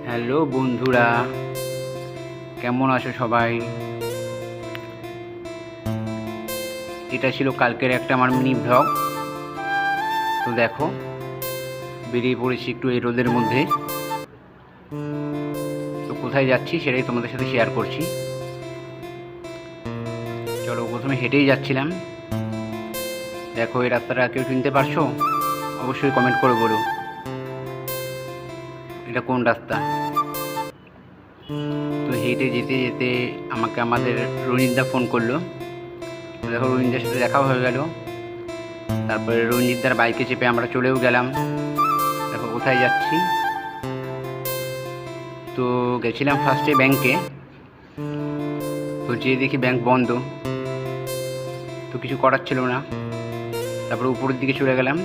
Hello বন্ধুরা, কেমন আছো সবাই? এটা ছিল কালকের একটা আমার মিনি ব্লগ। তো দেখো, বেরিয়ে পড়েছি একটু এই রোদের মধ্যে। তো কোথায় যাচ্ছি সেটাই তোমাদের সাথে শেয়ার করছি। চলো, প্রথমে হেঁটেই যাচ্ছিলাম। দেখো, এই রাস্তাটা কেউ চিনতে পারছো? অবশ্যই কমেন্ট করে বলো এটা কোন রাস্তা। তো হেঁটে যেতে যেতে আমাকে আমাদের রঞ্জিতদা ফোন করলো। দেখো, রঞ্জিতদার সাথে দেখাও হয়ে গেল। তারপরে রঞ্জিতদার বাইকে চেপে আমরা চলেও গেলাম। দেখো কোথায় যাচ্ছি। তো গেছিলাম ফার্স্টে ব্যাংকে। তো যেয়ে দেখি ব্যাংক বন্ধ, তো কিছু করার ছিল না। তারপরে উপরের দিকে চলে গেলাম।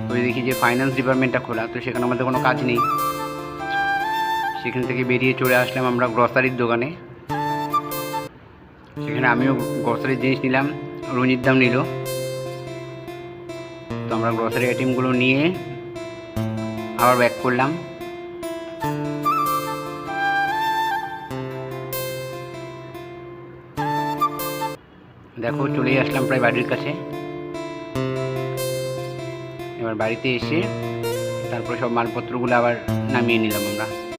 তো দেখি যে ফাইন্যান্স ডিপার্টমেন্টটা খোলা, তো সেখানে আমাদের কোনো কাজ নেই। সেখান থেকে বেরিয়ে চলে আসলাম আমরা গ্রসারির দোকানে। সেখানে আমিও গ্রসারির জিনিস নিলাম, রঞ্জিতদাও নিল। তো আমরা গ্রসারি আইটেমগুলো নিয়ে আবার ব্যাক করলাম। দেখো, চলেই আসলাম প্রায় বাড়ির কাছে। এবার বাড়িতে এসে তারপরে সব মালপত্রগুলো আবার নামিয়ে নিলাম আমরা।